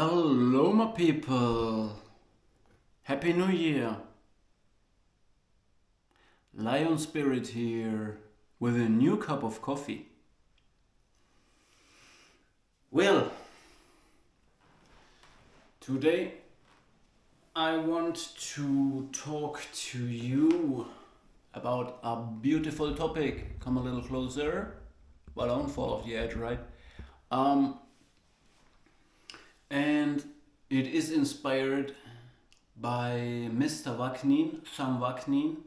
Hello, my people. Happy New Year. Lion Spirit here with a new cup of coffee. Well, today I want to talk to you about a beautiful topic. Come a little closer. Well, I don't fall off the edge, right? And it is inspired by Mr. Vaknin, Sam Vaknin,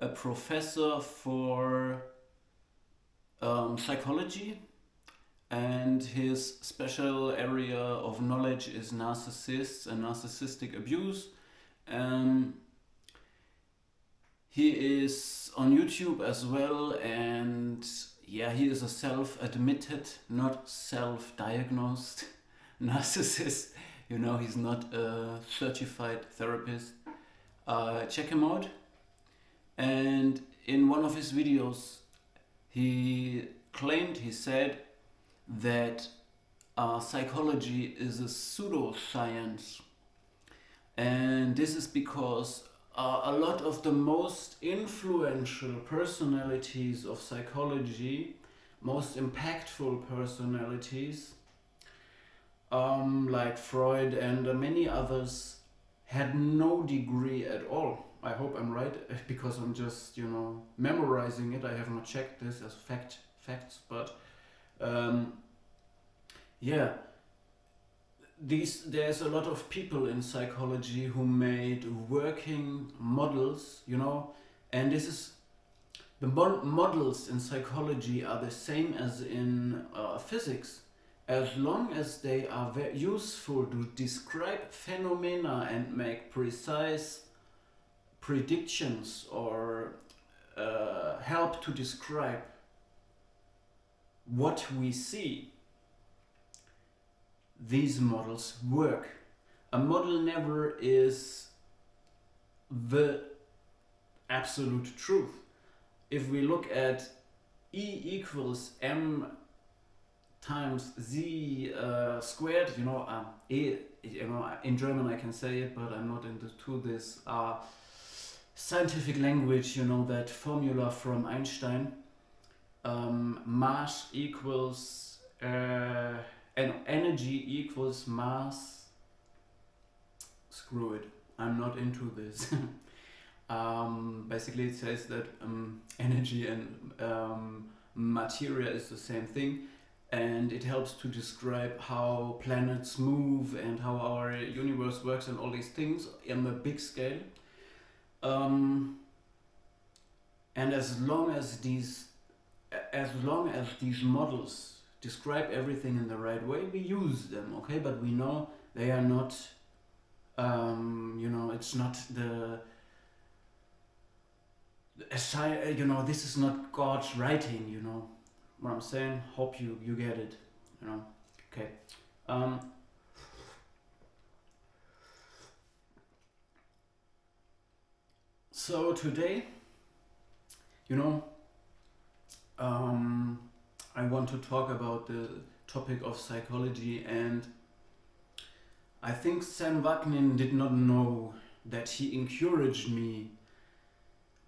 a professor for psychology, and his special area of knowledge is narcissists and narcissistic abuse. He is on YouTube as well, and yeah, he is a self-admitted, not self-diagnosed narcissist. You know, he's not a certified therapist. Check him out. And in one of his videos, he said that psychology is a pseudoscience. And this is because a lot of the most influential personalities of psychology, most impactful personalities, like Freud and many others, had no degree at all. I hope I'm right, because I'm just, memorizing it. I have not checked this as facts, but yeah, there's a lot of people in psychology who made working models, and this is the models in psychology are the same as in physics. As long as they are very useful to describe phenomena and make precise predictions or help to describe what we see, these models work. A model never is the absolute truth. If we look at E equals M times Z squared, E, in German I can say it, but I'm not into this scientific language, that formula from Einstein. Mass equals and energy equals mass. Screw it, I'm not into this. Basically it says that energy and materia is the same thing, and it helps to describe how planets move and how our universe works and all these things on a big scale. And as long as these models describe everything in the right way, we use them, okay? But we know they are not, it's not this is not God's writing, what I'm saying. Hope you get it, okay. So today, I want to talk about the topic of psychology, and I think Sam Vaknin did not know that he encouraged me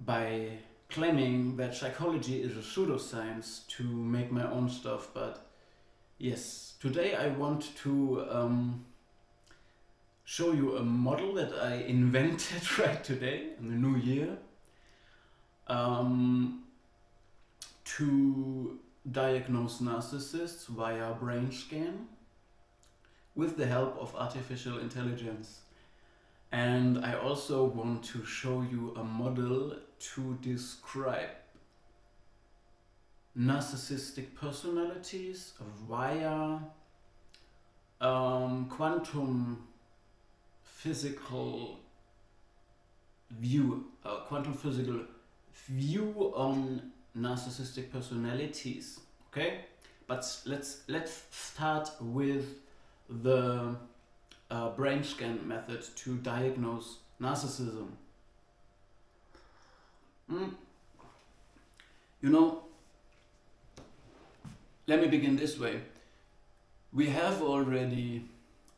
by claiming that psychology is a pseudoscience to make my own stuff. But yes, today I want to show you a model that I invented right today in the new year, to diagnose narcissists via brain scan with the help of artificial intelligence. And I also want to show you a model to describe narcissistic personalities via quantum physical view on narcissistic personalities. Okay, but let's start with the brain scan method to diagnose narcissism. Let me begin this way. We have already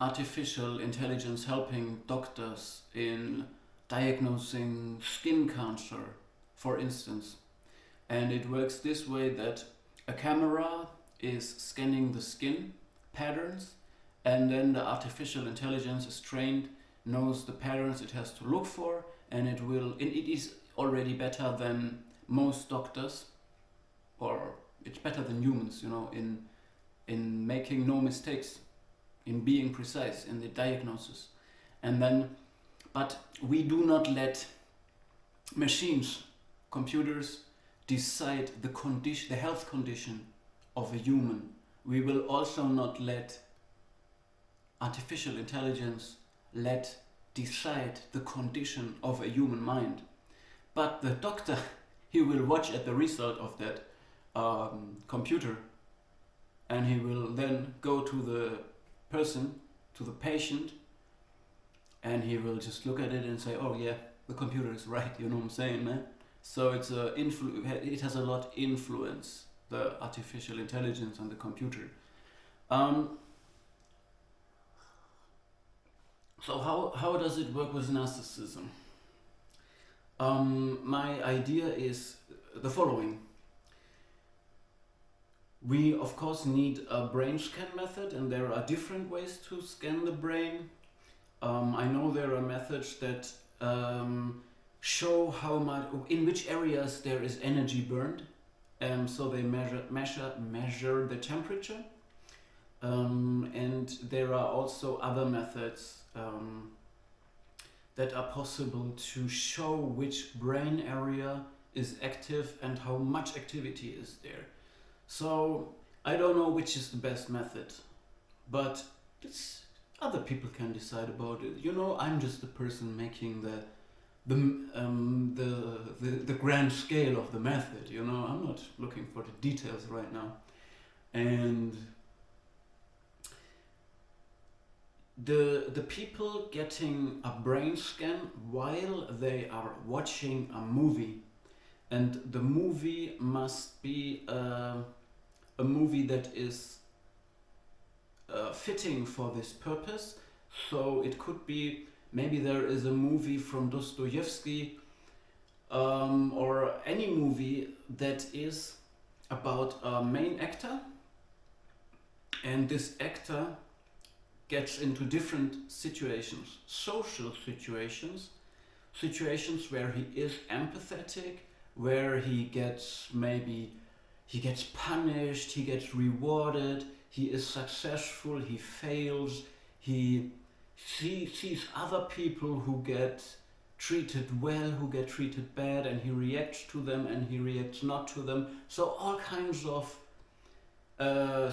artificial intelligence helping doctors in diagnosing skin cancer, for instance. And it works this way, that a camera is scanning the skin patterns, and then the artificial intelligence is trained, knows the patterns it has to look for, and it is already better than most doctors, or it's better than humans, in making no mistakes, in being precise in the diagnosis. And then, but we do not let machines, computers, decide the health condition of a human. We will also not let artificial intelligence decide the condition of a human mind. But the doctor, he will watch at the result of that computer, and he will then go to the person, to the patient, and he will just look at it and say, oh yeah, the computer is right, you know what I'm saying, man? So it has a lot influence, the artificial intelligence on the computer. So how does it work with narcissism? My idea is the following. We of course need a brain scan method, and there are different ways to scan the brain. I know there are methods that show how much, in which areas there is energy burned. So they measure the temperature. And there are also other methods that are possible to show which brain area is active and how much activity is there. So I don't know which is the best method, but other people can decide about it. I'm just the person making the grand scale of the method. I'm not looking for the details right now. And the people getting a brain scan while they are watching a movie, and the movie must be a movie that is fitting for this purpose. So it could be, maybe there is a movie from Dostoevsky, or any movie that is about a main actor, and this actor gets into different situations, social situations where he is empathetic, where he gets punished, he gets rewarded, he is successful, he fails, he sees other people who get treated well, who get treated bad, and he reacts to them and he reacts not to them. So all kinds of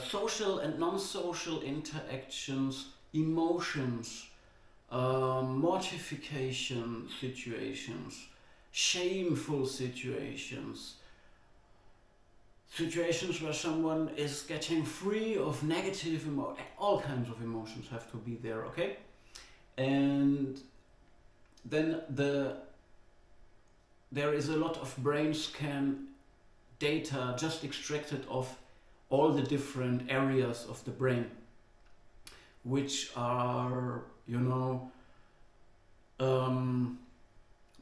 social and non-social interactions, emotions, mortification situations, shameful situations where someone is getting free of negative emotions. All kinds of emotions have to be there, okay? And then there is a lot of brain scan data just extracted of all the different areas of the brain, which are,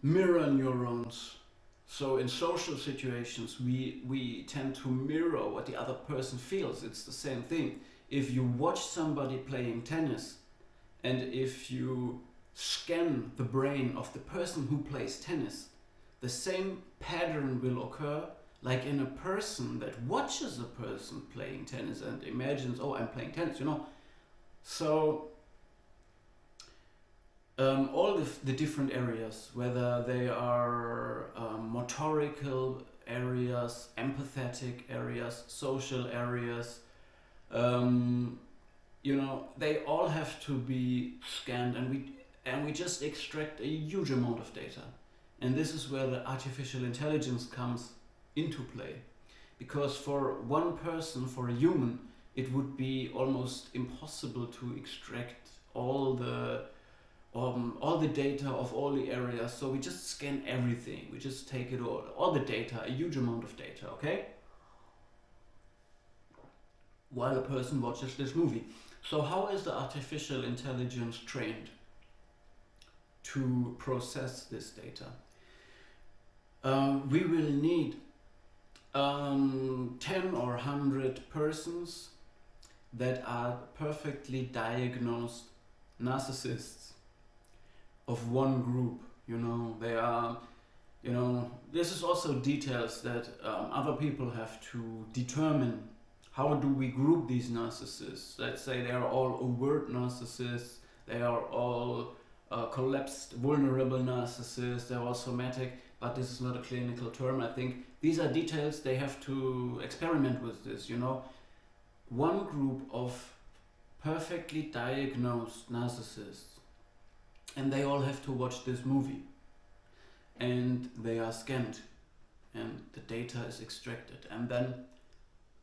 mirror neurons. So in social situations, we tend to mirror what the other person feels. It's the same thing. If you watch somebody playing tennis, and if you scan the brain of the person who plays tennis, the same pattern will occur like in a person that watches a person playing tennis and imagines, oh, I'm playing tennis, So all the different areas, whether they are motorical areas, empathetic areas, social areas, they all have to be scanned, and we just extract a huge amount of data. And this is where the artificial intelligence comes into play. Because for one person, for a human, it would be almost impossible to extract all the data of all the areas. So we just scan everything. We just take it all the data, a huge amount of data, okay? While a person watches this movie. So how is the artificial intelligence trained to process this data? We will need 10 or 100 persons that are perfectly diagnosed narcissists of one group. They are, this is also details that other people have to determine. How do we group these narcissists? Let's say they are all overt narcissists, they are all collapsed, vulnerable narcissists, they're all somatic, but this is not a clinical term. I think these are details they have to experiment with this, One group of perfectly diagnosed narcissists, and they all have to watch this movie, and they are scanned, and the data is extracted, and then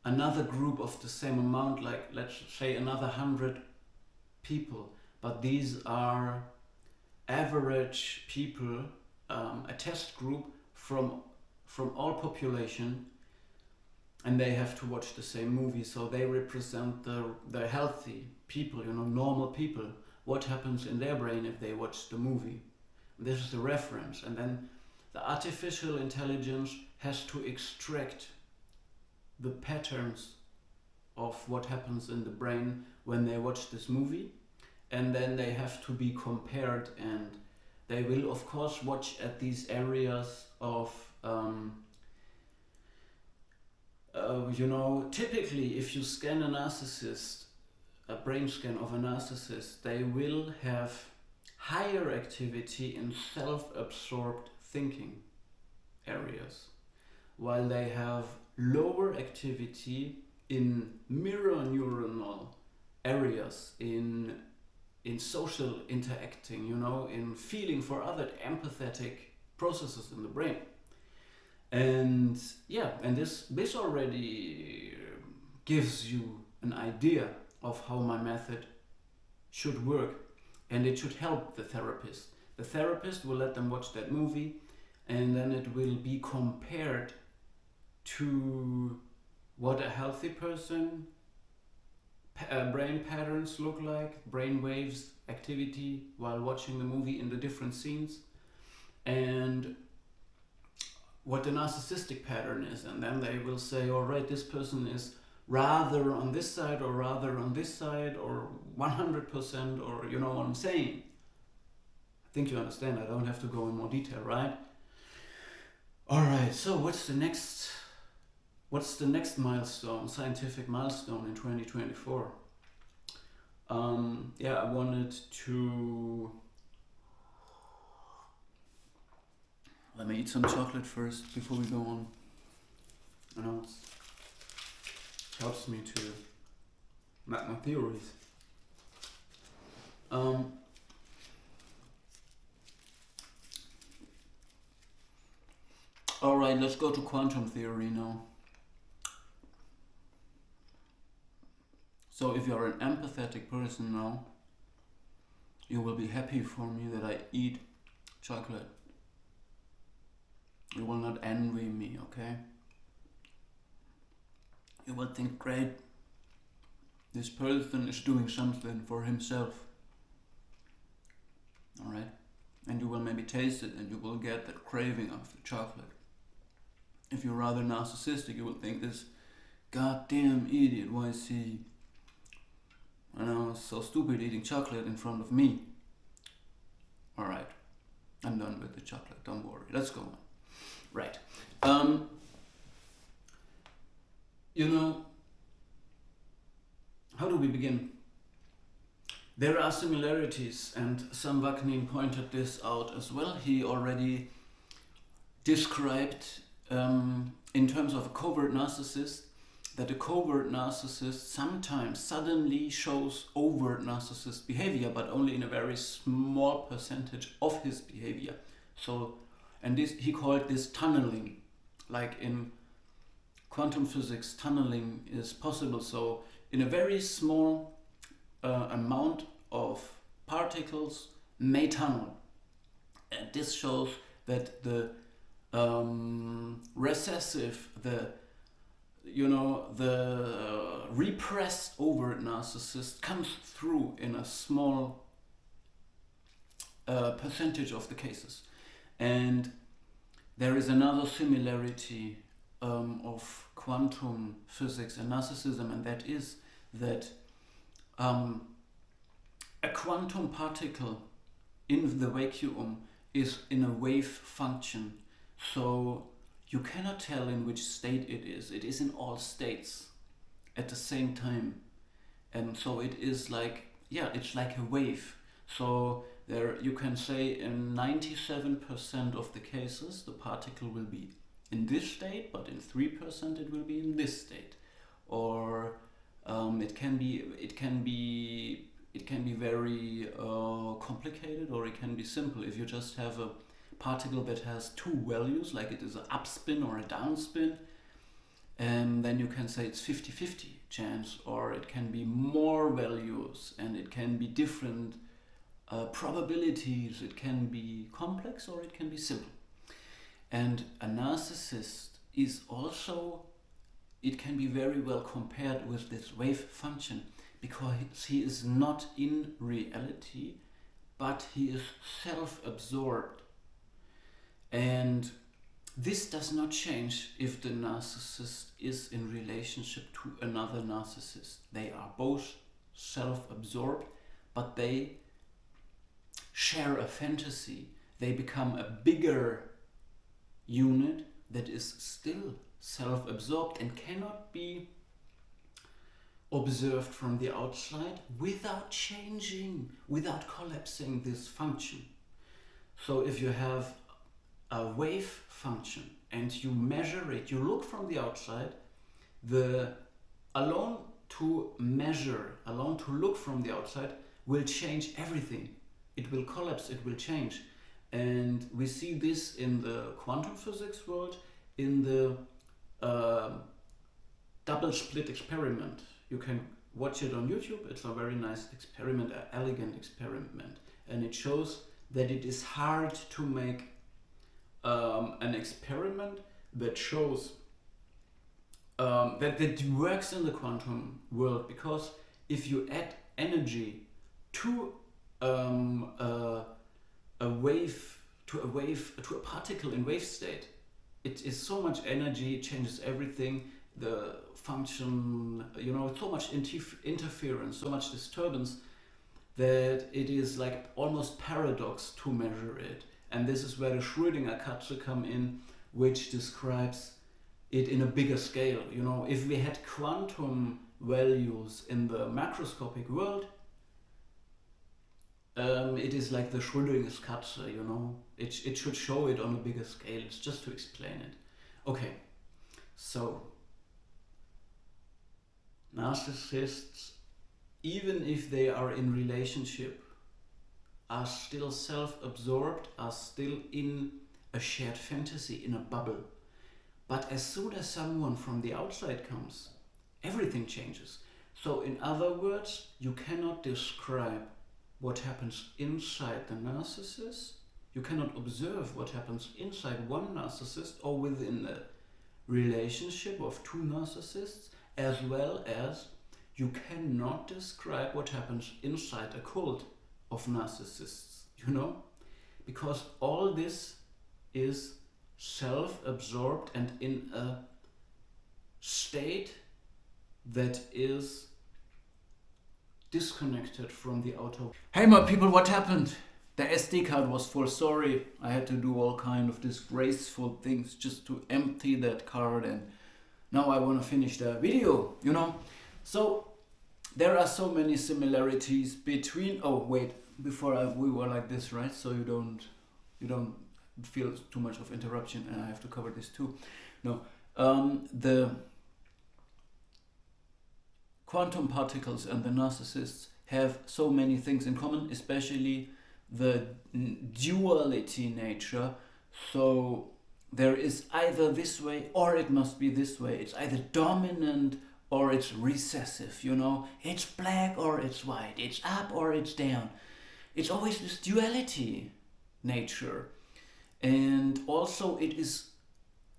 another group of the same amount, like let's say another 100 people, but these are average people, a test group from all population, and they have to watch the same movie, so they represent the healthy people, normal people. What happens in their brain if they watch the movie? This is the reference, and then the artificial intelligence has to extract the patterns of what happens in the brain when they watch this movie, and then they have to be compared, and they will of course watch at these areas of typically if you scan a narcissist, a brain scan of a narcissist, they will have higher activity in self-absorbed thinking areas, while they have lower activity in mirror neuronal areas, in social interacting, in feeling for other, empathetic processes in the brain. And this already gives you an idea of how my method should work, and it should help the therapist. The therapist will let them watch that movie, and then it will be compared to what a healthy person brain patterns look like, brain waves activity while watching the movie in the different scenes, and what the narcissistic pattern is, and then they will say, all right, this person is rather on this side or rather on this side, or 100%, or you know what I'm saying. I think you understand. I don't have to go in more detail, right? All right, so what's the next milestone, scientific milestone in 2024? I wanted to... Let me eat some chocolate first before we go on. I know it helps me to map my theories. Alright, let's go to quantum theory now. So if you're an empathetic person now, you will be happy for me that I eat chocolate. You will not envy me, okay? You will think, great, this person is doing something for himself. Alright? And you will maybe taste it and you will get that craving of the chocolate. If you're rather narcissistic, you will think, this goddamn idiot, why is he, so stupid eating chocolate in front of me? Alright, I'm done with the chocolate, don't worry, let's go on. Right. How do we begin? There are similarities, and Sam Vaknin pointed this out as well. He already described, in terms of a covert narcissist, that a covert narcissist sometimes suddenly shows overt narcissist behavior, but only in a very small percentage of his behavior. So, and this, he called this tunneling. Like in quantum physics, tunneling is possible. So in a very small amount of particles may tunnel. And this shows that the recessive, the the repressed overt narcissist comes through in a small percentage of the cases. And there is another similarity of quantum physics and narcissism, and that is that a quantum particle in the vacuum is in a wave function. So you cannot tell in which state it is. It is in all states at the same time. And so it is like, it's like a wave. So there you can say in 97% of the cases the particle will be in this state, but in 3% it will be in this state. Or it can be very complicated, or it can be simple. If you just have a particle that has two values, like it is an upspin or a downspin, and then you can say it's 50-50 chance, or it can be more values and it can be different probabilities. It can be complex or it can be simple. And a narcissist is also, it can be very well compared with this wave function, because he is not in reality, but he is self-absorbed. And this does not change if the narcissist is in relationship to another narcissist. They are both self-absorbed, but they share a fantasy. They become a bigger unit that is still self-absorbed and cannot be observed from the outside without changing, without collapsing this function. So if you have a wave function and you measure it, you look from the outside, alone to look from the outside will change everything. It will collapse, it will change. And we see this in the quantum physics world, in the double split experiment. You can watch it on YouTube. It's a very nice experiment, an elegant experiment. And it shows that it is hard to make an experiment that shows that works in the quantum world, because if you add energy to a particle in wave state, it is so much energy, it changes everything, the function, so much interference, so much disturbance, that it is like almost paradox to measure it. And this is where the Schrödinger Katze come in, which describes it in a bigger scale. If we had quantum values in the macroscopic world, it is like the Schrödinger's Katze, It should show it on a bigger scale. It's just to explain it. Okay, so narcissists, even if they are in relationship, are still self-absorbed, are still in a shared fantasy, in a bubble. But as soon as someone from the outside comes, everything changes. So in other words, you cannot describe what happens inside the narcissist. You cannot observe what happens inside one narcissist or within a relationship of two narcissists, as well as you cannot describe what happens inside a cult of narcissists, because all this is self-absorbed and in a state that is disconnected from the outer. Hey my people, what happened? The SD card was full. Sorry, I had to do all kind of disgraceful things just to empty that card, and now I want to finish the video, So there are so many similarities between. Oh wait, we were like this, right? So you don't feel too much of interruption, and I have to cover this too. No, the quantum particles and the narcissists have so many things in common, especially the duality nature. So there is either this way or it must be this way. It's either dominant or it's recessive, It's black or it's white. It's up or it's down. It's always this duality nature. And also it is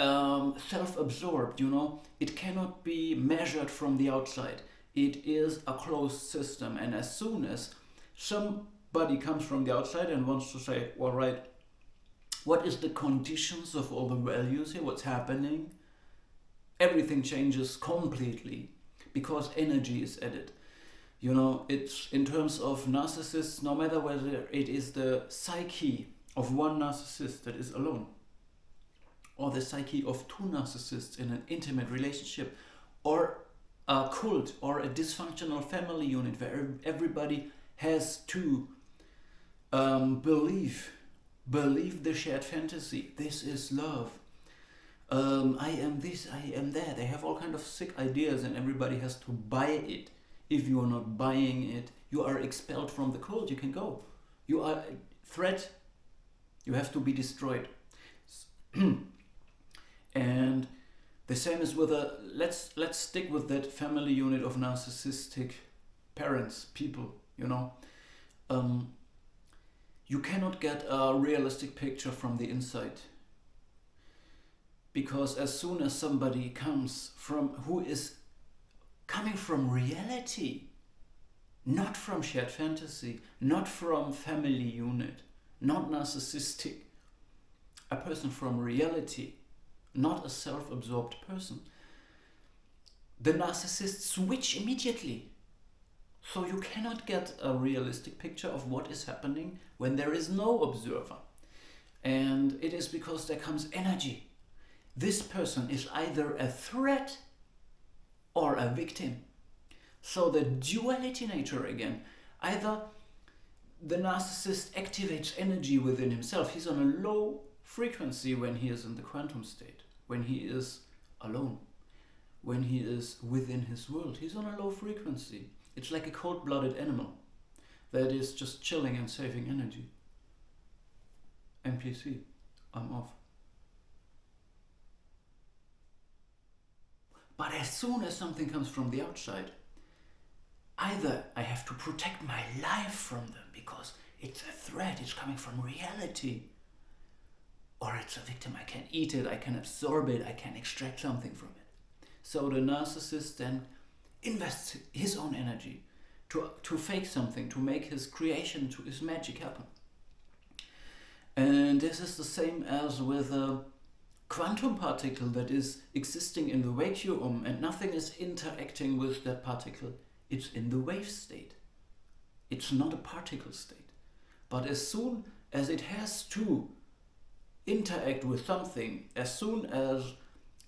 self-absorbed, you know. It cannot be measured from the outside. It is a closed system, and as soon as somebody comes from the outside and wants to say, all right, what is the conditions of all the values here, what's happening, everything changes completely because energy is added. You know, it's in terms of narcissists, no matter whether it is the psyche of one narcissist that is alone, or the psyche of two narcissists in an intimate relationship, or a cult, or a dysfunctional family unit where everybody has to believe the shared fantasy. This is love. I am this, I am that. They have all kind of sick ideas and everybody has to buy it. If you are not buying it, you are expelled from the cult. You can go. You are a threat. You have to be destroyed. And the same is with let's stick with that family unit of narcissistic parents, people, you know. You cannot get a realistic picture from the inside. Because as soon as somebody comes from who is coming from reality, not from shared fantasy, not from family unit, not narcissistic, a person from reality, not a self-absorbed person, the narcissists switch immediately. So you cannot get a realistic picture of what is happening when there is no observer. And it is because there comes energy. This person is either a threat or a victim. So the duality nature again, either the narcissist activates energy within himself. He's on a low frequency when he is in the quantum state, when he is alone, when he is within his world. He's on a low frequency. It's like a cold-blooded animal that is just chilling and saving energy. NPC, I'm off. But as soon as something comes from the outside, either I have to protect my life from them because it's a threat, it's coming from reality, or it's a victim, I can eat it, I can absorb it, I can extract something from it. So the narcissist then invests his own energy to fake something, to make his creation, to his magic happen. And this is the same as with a quantum particle that is existing in the vacuum and nothing is interacting with that particle. It's in the wave state. It's not a particle state. But as soon as it has to interact with something, as soon as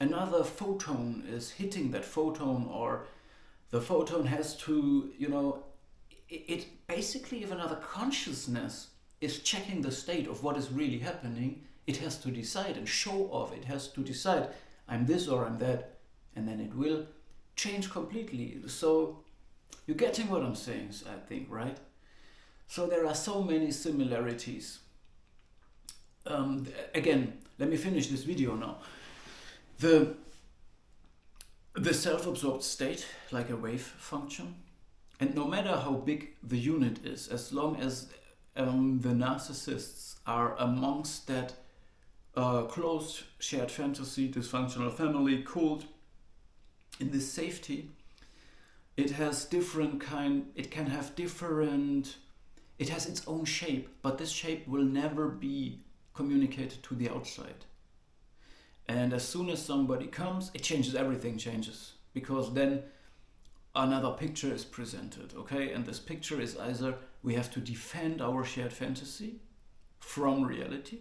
another photon is hitting that photon, or the photon has to, you know, it basically, if another consciousness is checking the state of what is really happening, it has to decide and show off. It has to decide, I'm this or I'm that, and then it will change completely. So you're getting what I'm saying, I think, right? So there are so many similarities. Again, let me finish this video now. The self-absorbed state, like a wave function, and no matter how big the unit is, as long as the narcissists are amongst that closed shared fantasy, dysfunctional family, cult, in this safety, it has it has its own shape, but this shape will never be communicated to the outside. And as soon as somebody comes, it changes, everything changes, because then another picture is presented, okay? And this picture is either we have to defend our shared fantasy from reality,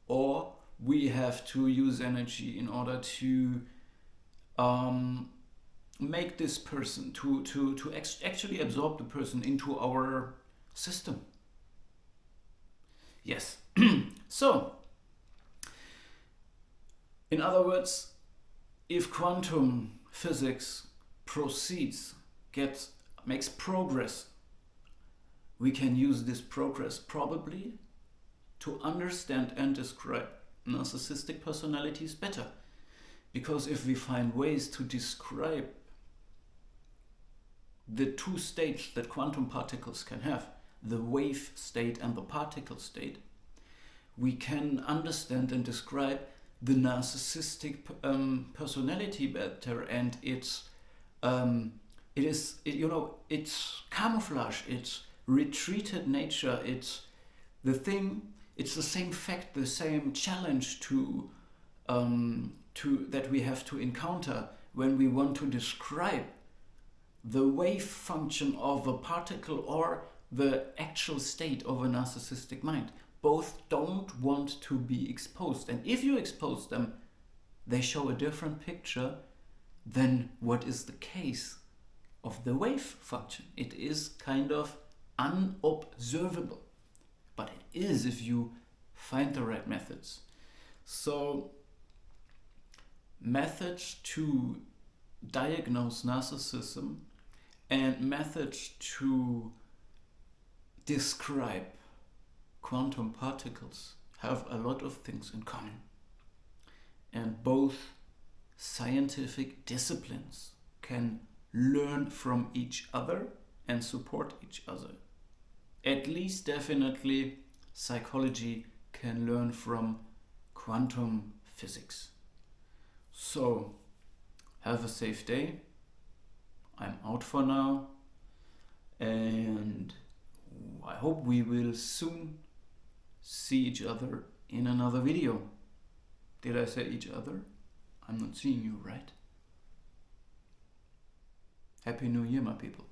or we have to use energy in order to make this person, to actually absorb the person into our system. Yes. So, in other words, if quantum physics proceeds, makes progress, we can use this progress probably to understand and describe narcissistic personalities better. Because if we find ways to describe the two states that quantum particles can have, the wave state and the particle state, we can understand and describe the narcissistic personality better, and it's camouflage, it's retreated nature, it's the same fact, the same challenge to that we have to encounter when we want to describe the wave function of a particle or the actual state of a narcissistic mind. Both don't want to be exposed, and if you expose them, they show a different picture than what is the case of the wave function. It is kind of unobservable, but it is if you find the right methods. So, methods to diagnose narcissism and methods to describe quantum particles have a lot of things in common. And both scientific disciplines can learn from each other and support each other. At least definitely psychology can learn from quantum physics. So, have a safe day. I'm out for now, and I hope we will soon see each other in another video. Did I say each other? I'm not seeing you, right? Happy New Year, my people.